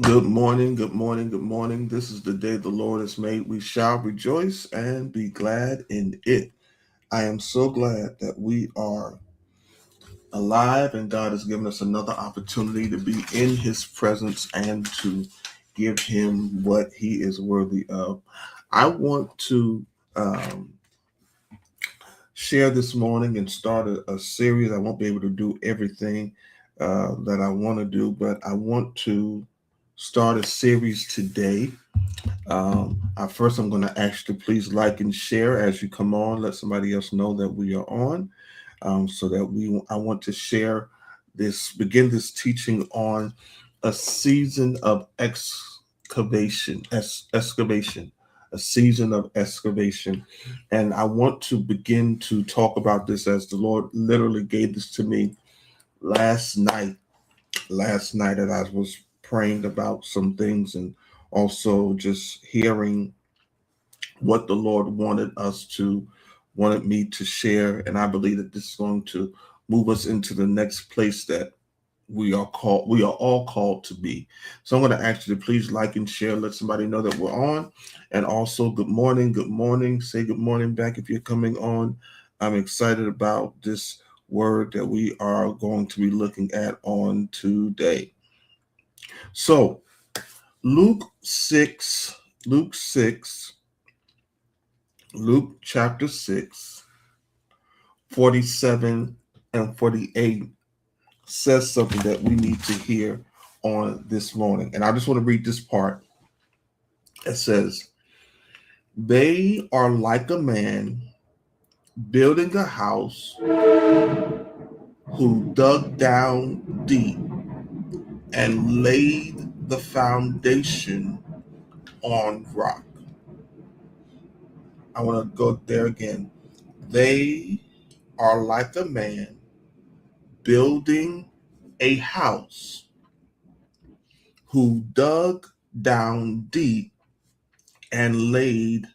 Good morning, good morning, good morning. This is the day the Lord has made. We shall rejoice and be glad in it. I am so glad that we are alive and God has given us another opportunity to be in His presence and to give Him what He is worthy of. I want to share this morning and start a series. I won't be able to do everything that I want to do, but I want to start a series today. First, I'm going to ask you to please like and share as you come on. Let somebody else know that we are on, so that I want to share begin this teaching on a season of excavation, a season of excavation, and I want to begin to talk about this as the Lord literally gave this to me last night. Last night, as I was praying about some things and also just hearing what the Lord wanted me to share. And I believe that this is going to move us into the next place that we are all called to be. So I'm going to ask you to please like and share, let somebody know that we're on. And also good morning, good morning. Say good morning back if you're coming on. I'm excited about this word that we are going to be looking at on today. So Luke 6, Luke 6, Luke chapter 6, 47 and 48 says something that we need to hear on this morning. And I just want to read this part. It says, they are like a man building a house who dug down deep and laid the foundation on rock. I want to go there again. They are like a man building a house who dug down deep and laid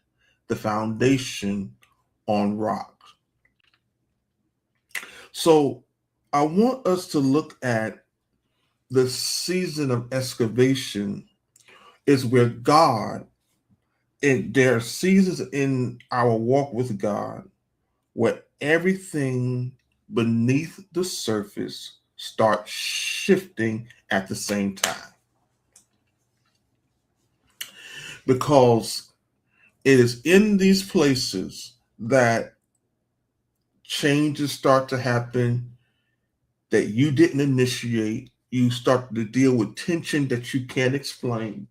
the foundation on rock. So I want us to look at the season of excavation is where God, and there are seasons in our walk with God where everything beneath the surface starts shifting at the same time. Because it is in these places that changes start to happen that you didn't initiate. You start to deal with tension that you can't explain.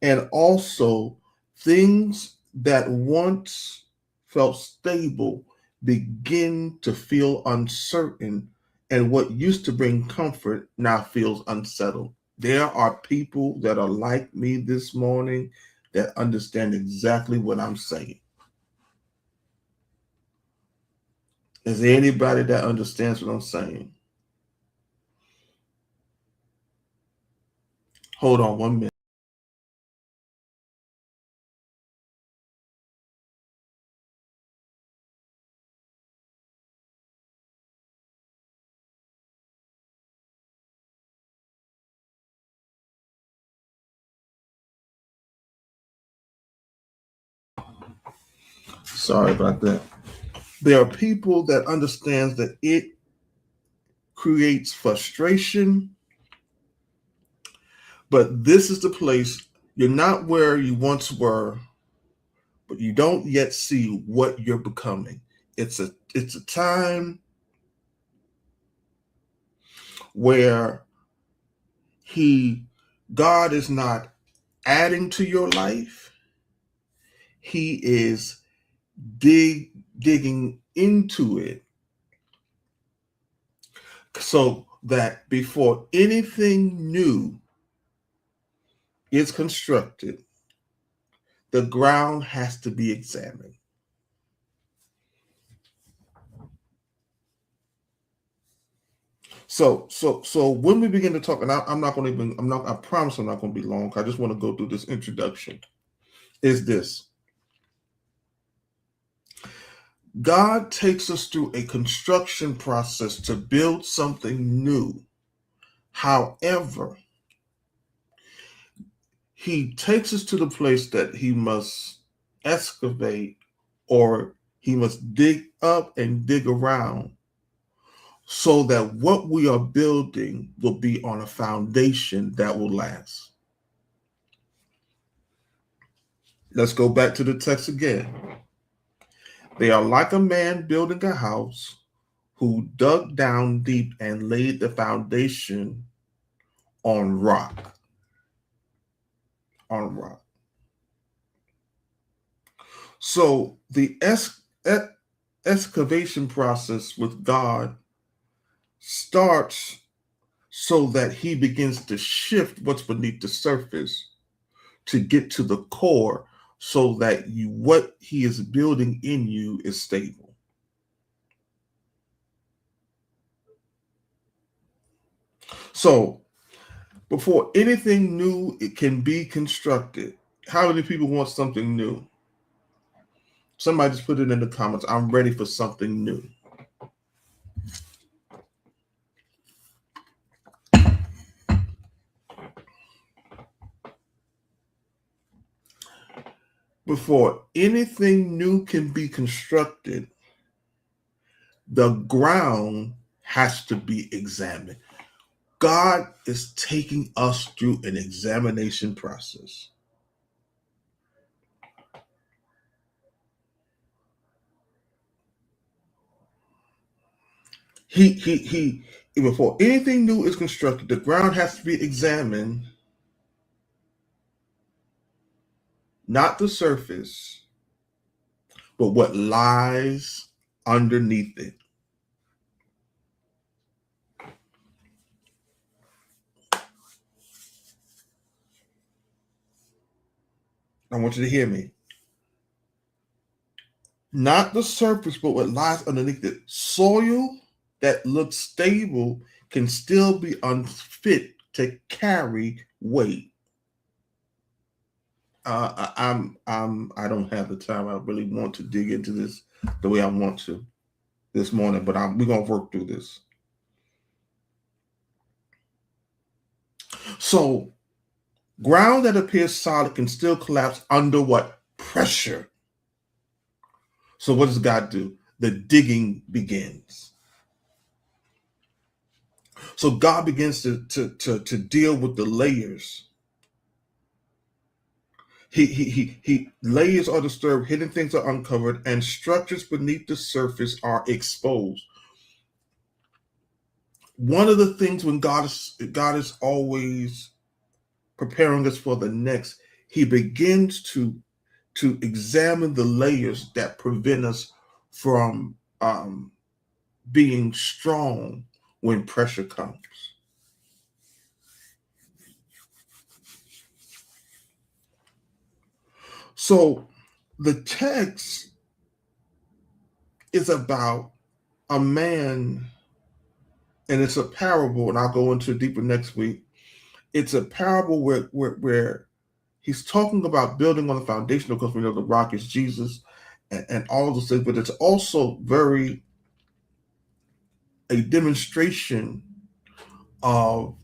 And also, things that once felt stable begin to feel uncertain. And what used to bring comfort now feels unsettled. There are people that are like me this morning that understand exactly what I'm saying. Is there anybody that understands what I'm saying? Hold on 1 minute. Sorry about that. There are people that understands that it creates frustration, but this is the place you're not where you once were, but you don't yet see what you're becoming. It's a time where he God is not adding to your life. He is digging into it so that before anything new is constructed, the ground has to be examined. So when we begin to talk, and I'm not going to even, I'm not, I promise I'm not going to be long. I just want to go through this introduction. Is this God takes us through a construction process to build something new. However, he takes us to the place that he must excavate, or he must dig up and dig around, so that what we are building will be on a foundation that will last. Let's go back to the text again. They are like a man building a house who dug down deep and laid the foundation on rock. On rock. So the excavation process with God starts so that he begins to shift what's beneath the surface to get to the core, so that what he is building in you is stable. So before anything new it can be constructed, how many people want something new? Somebody just put it in the comments. I'm ready for something new. Before anything new can be constructed, the ground has to be examined. God is taking us through an examination process. He before anything new is constructed, the ground has to be examined, not the surface, but what lies underneath it. I want you to hear me. Not the surface, but what lies underneath it. Soil that looks stable can still be unfit to carry weight. I don't have the time. I really want to dig into this the way I want to this morning, but we're gonna work through this. So, ground that appears solid can still collapse under what? Pressure. So, what does God do? The digging begins. So, God begins to deal with the layers. He layers are disturbed, hidden things are uncovered, and structures beneath the surface are exposed. One of the things when God is always preparing us for the next, he begins to examine the layers that prevent us from being strong when pressure comes. So the text is about a man, and it's a parable, and I'll go into it deeper next week. It's a parable where he's talking about building on the foundation, because we know the rock is Jesus, and all of those things, but it's also very a demonstration of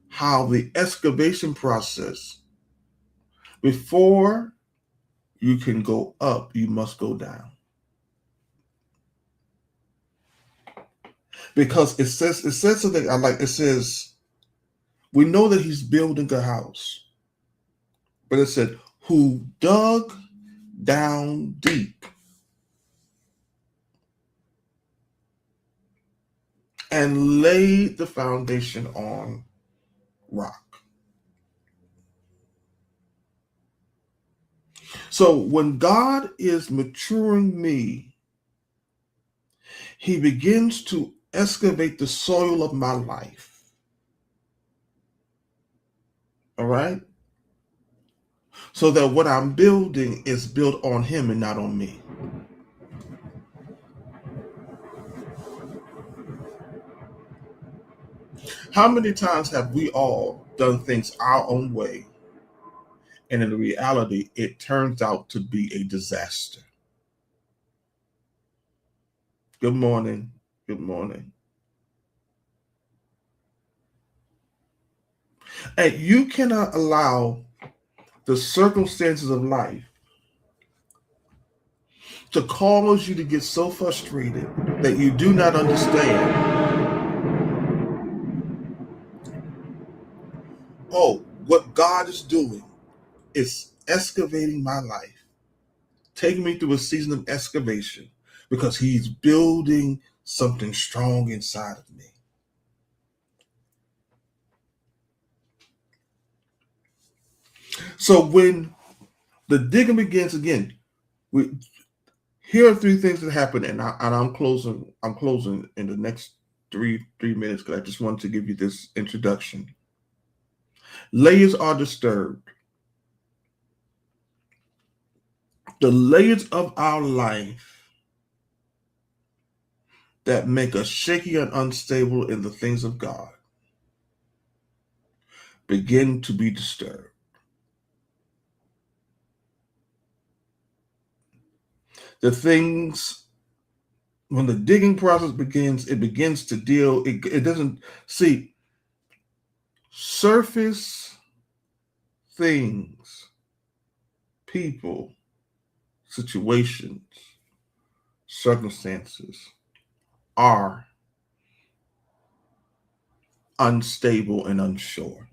how the excavation process, before you can go up, you must go down. Because it says something I like. It says, we know that he's building a house, but it said, who dug down deep and laid the foundation on rock. So when God is maturing me, he begins to excavate the soil of my life. All right? So that what I'm building is built on him and not on me. How many times have we all done things our own way, and in reality, it turns out to be a disaster? Good morning. Good morning. And you cannot allow the circumstances of life to cause you to get so frustrated that you do not understand, oh, what God is doing is excavating my life, taking me through a season of excavation because he's building something strong inside of me. So when the digging begins again, here are three things that happen, and I'm closing. I'm closing in the next three minutes because I just wanted to give you this introduction. Layers are disturbed. The layers of our life that make us shaky and unstable in the things of God begin to be disturbed. The things, when the digging process begins, it begins to deal, it doesn't see surface things, people, situations, circumstances are unstable and unsure.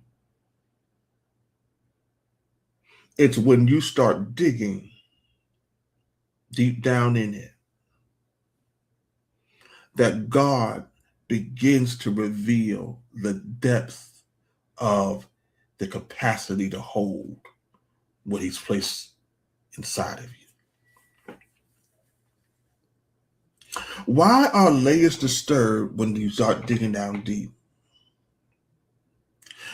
It's when you start digging deep down in it that God begins to reveal the depth of the capacity to hold what he's placed inside of you. Why are layers disturbed when you start digging down deep?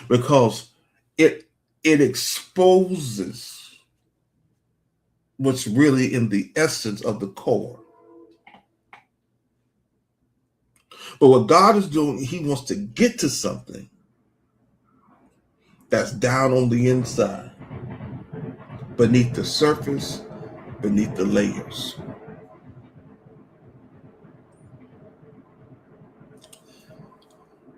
Because it exposes what's really in the essence of the core. But what God is doing, he wants to get to something that's down on the inside, beneath the surface, beneath the layers.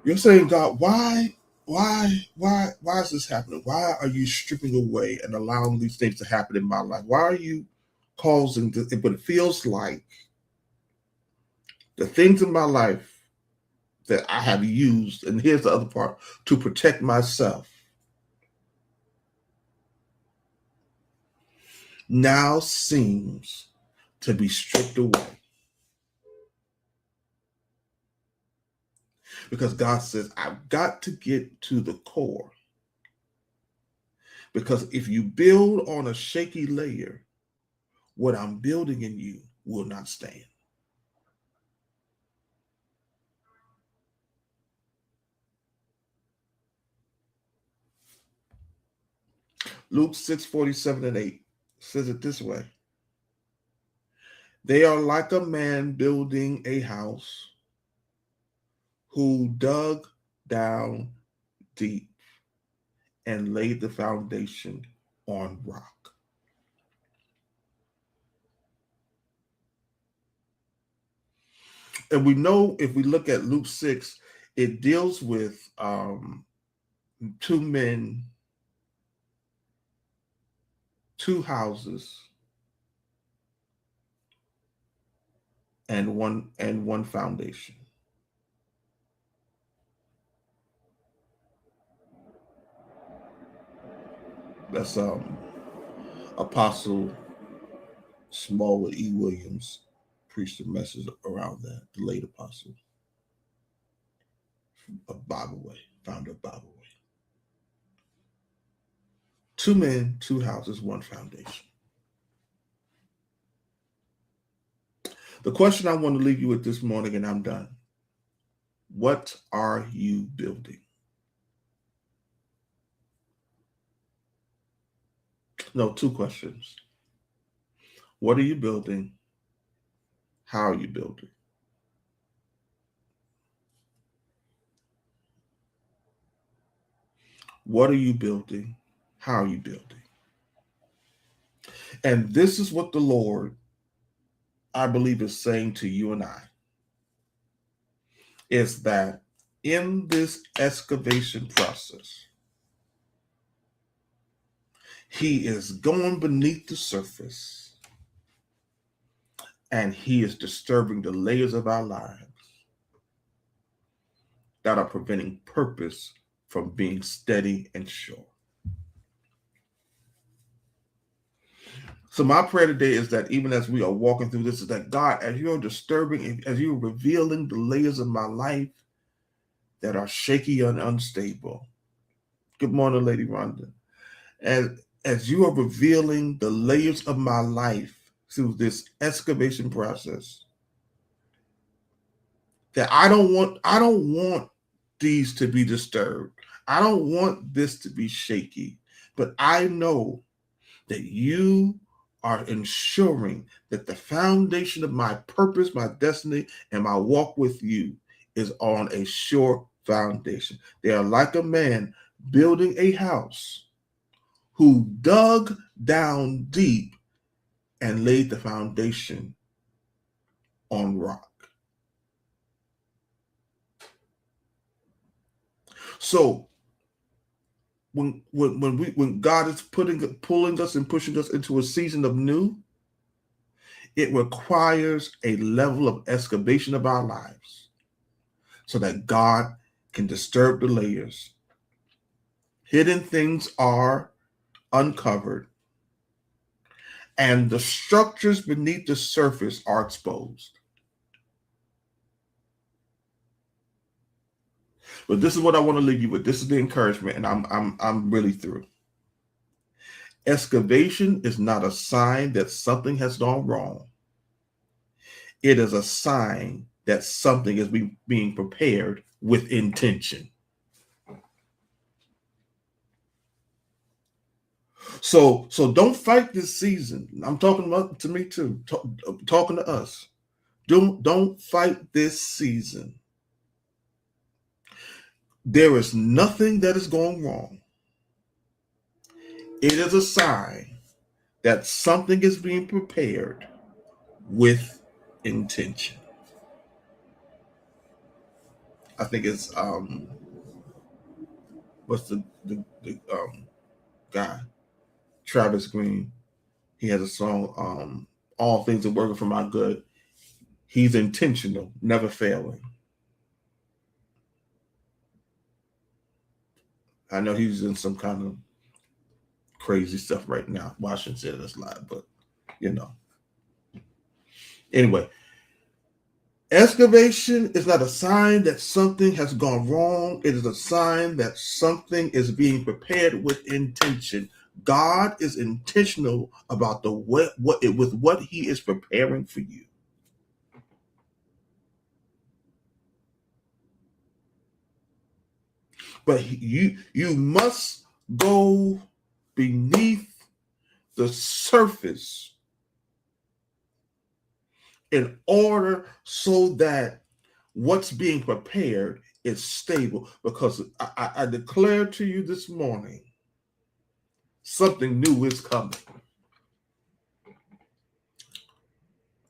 You're saying, God, why is this happening? Why are you stripping away and allowing these things to happen in my life? Why are you causing this? But it feels like the things in my life that I have used, and here's the other part, to protect myself, now seems to be stripped away. Because God says, I've got to get to the core. Because if you build on a shaky layer, what I'm building in you will not stand. Luke 6:47-8 says it this way. They are like a man building a house who dug down deep and laid the foundation on rock. And we know if we look at Luke 6, it deals with two men, two houses, and one foundation. That's Apostle Smallwood E. Williams preached a message around that, the late apostle of Bible Way, founder of Bible Way. Two men, two houses, one foundation. The question I want to leave you with this morning, and I'm done. What are you building? No, two questions. What are you building? How are you building? What are you building? How are you building? And this is what the Lord, I believe, is saying to you and I, is that in this excavation process, He is going beneath the surface, and he is disturbing the layers of our lives that are preventing purpose from being steady and sure. So my prayer today is that even as we are walking through this, is that God, as you're disturbing, as you're revealing the layers of my life that are shaky and unstable. Good morning, Lady Rhonda. As you are revealing the layers of my life through this excavation process, that I don't want these to be disturbed. I don't want this to be shaky. But I know that you are ensuring that the foundation of my purpose, my destiny, and my walk with you is on a sure foundation. They are like a man building a house who dug down deep and laid the foundation on rock. So when God is pulling us and pushing us into a season of new, it requires a level of excavation of our lives so that God can disturb the layers. Hidden things are uncovered, and the structures beneath the surface are exposed. But this is what I want to leave you with. This is the encouragement, and I'm really through. Excavation is not a sign that something has gone wrong. It is a sign that something is being prepared with intention. So don't fight this season. I'm talking about to me too, talking to us. Don't fight this season. There is nothing that is going wrong. It is a sign that something is being prepared with intention. I think it's what's the guy, Travis Green. He has a song, All Things Are Working for My Good. He's intentional, never failing. I know he's in some kind of crazy stuff right now. Well, I shouldn't say this live, but you know. Anyway, excavation is not a sign that something has gone wrong. It is a sign that something is being prepared with intention. God is intentional about what He is preparing for you. But you must go beneath the surface in order so that what's being prepared is stable. Because I declare to you this morning, something new is coming.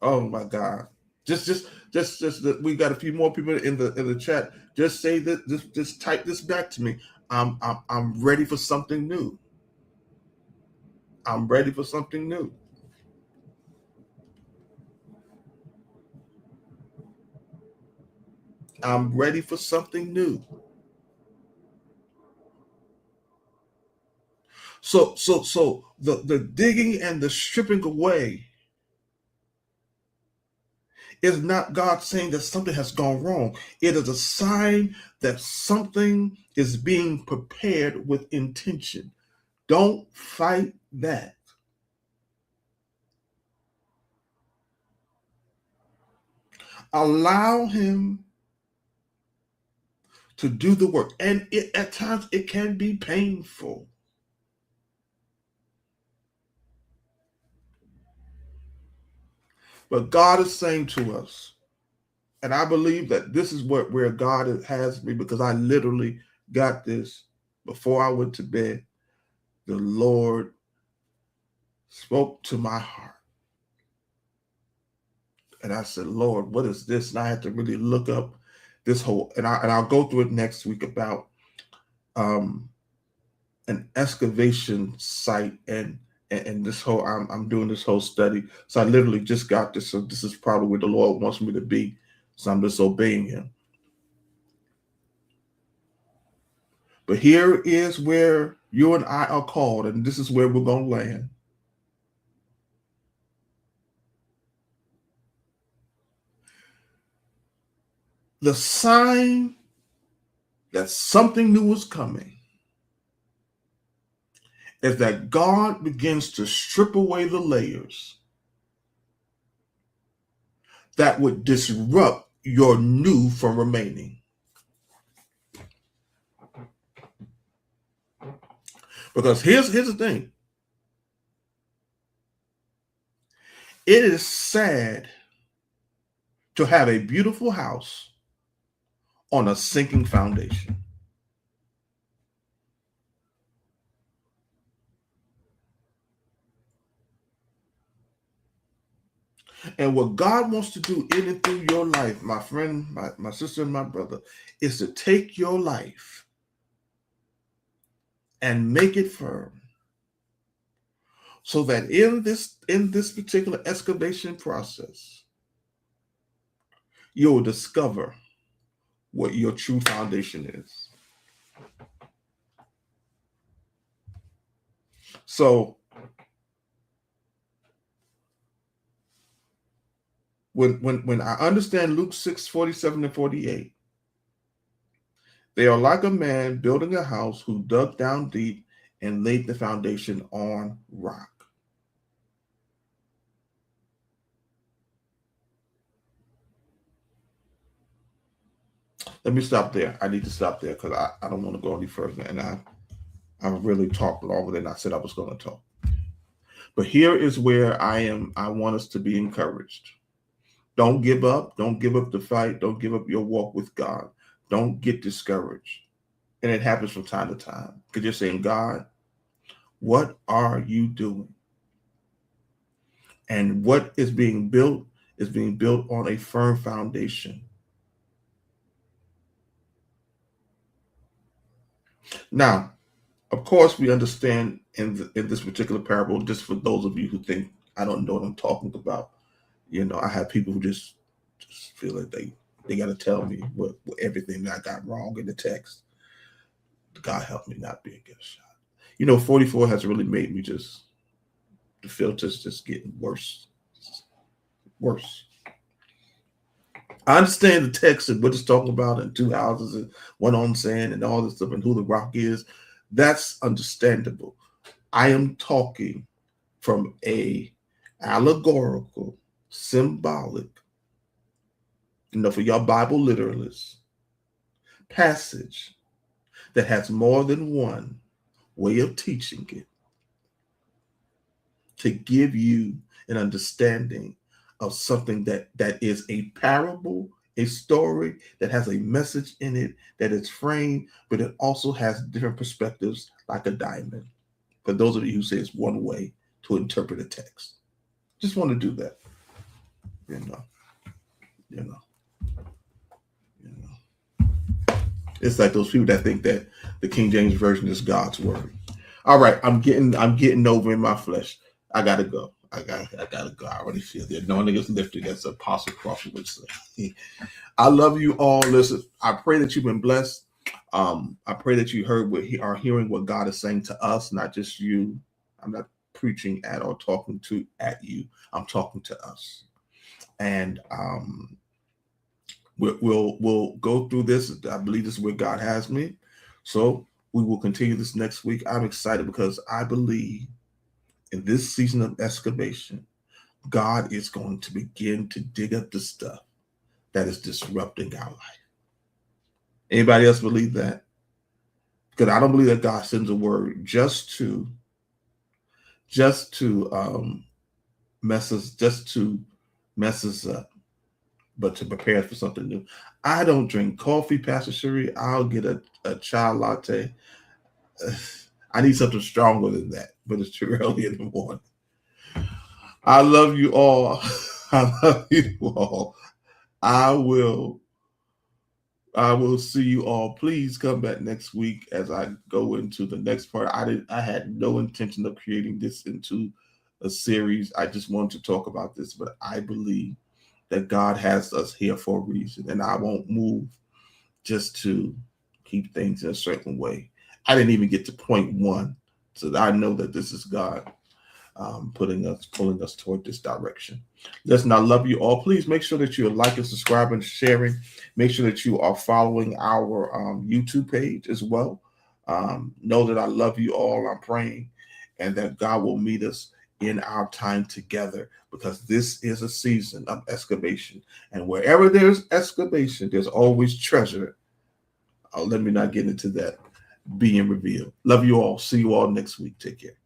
Oh my God! Just we got a few more people in the chat. Just say that. Just type this back to me. I'm ready for something new. I'm ready for something new. I'm ready for something new. So the digging and the stripping away is not God saying that something has gone wrong. It is a sign that something is being prepared with intention. Don't fight that. Allow Him to do the work. And at times it can be painful. But God is saying to us, and I believe that this is where God has me, because I literally got this before I went to bed. The Lord spoke to my heart. And I said, Lord, what is this? And I had to really look up this whole, and I'll go through it next week about an excavation site, and this whole I'm doing this whole study. So I literally just got this. So this is probably where the Lord wants me to be. So I'm just obeying him. But here is where you and I are called, and this is where we're going to land. The sign that something new is coming is that God begins to strip away the layers that would disrupt your new from remaining. Because here's the thing. It is sad to have a beautiful house on a sinking foundation. And what God wants to do in and through your life, my friend, my sister, and my brother, is to take your life and make it firm. So that in this particular excavation process, you'll discover what your true foundation is. So when I understand Luke 6:47 and 48, they are like a man building a house who dug down deep and laid the foundation on rock. Let me stop there. I need to stop there because I don't want to go any further. And I really talked longer than I said I was going to talk. But here is where I want us to be encouraged. Don't give up. Don't give up the fight. Don't give up your walk with God. Don't get discouraged. And it happens from time to time. Because you're saying, God, what are you doing? And what is being built on a firm foundation. Now, of course, we understand in this particular parable, just for those of you who think I don't know what I'm talking about, I have people who just feel like they got to tell me what everything that I got wrong in the text. God help me not be a good shot. 44 has really made me the filters just getting worse. Worse. I understand the text and what it's talking about, and two houses and one on sand and all this stuff and who the rock is. That's understandable. I am talking from a allegorical, symbolic, for your Bible literalists, passage that has more than one way of teaching it to give you an understanding of something that is a parable, a story that has a message in it, that is framed, but it also has different perspectives like a diamond. For those of you who say it's one way to interpret a text. Just want to do that. It's like those people that think that the King James Version is God's word. All right, I'm getting over in my flesh. I gotta go. I gotta go. I already feel the anointing is lifted, as Apostle Crawford would say. I love you all. Listen, I pray that you've been blessed. I pray that you are hearing what God is saying to us, not just you. I'm not preaching at or talking at you. I'm talking to us. And we'll go through this. I believe this is where God has me. So we will continue this next week. I'm excited because I believe in this season of excavation, God is going to begin to dig up the stuff that is disrupting our life. Anybody else believe that? Because I don't believe that God sends a word just to mess us up, but to prepare us for something new. I don't drink coffee, Pastor Cherie. I'll get a chai latte. I need something stronger than that, but it's too early in the morning. I love you all. I love you all. I will I will see you all. Please come back next week as I go into the next part. I had no intention of creating this into a series. I just wanted to talk about this, but I believe that God has us here for a reason, and I won't move just to keep things in a certain way. I didn't even get to point one, so I know that this is God pulling us toward this direction. Listen, I love you all. Please make sure that you're liking, subscribing, sharing. Make sure that you are following our YouTube page as well. Know that I love you all. I'm praying, and that God will meet us in our time together, because this is a season of excavation, and wherever there's excavation, there's always treasure. Let me not get into that being revealed. Love you all. See you all next week. Take care.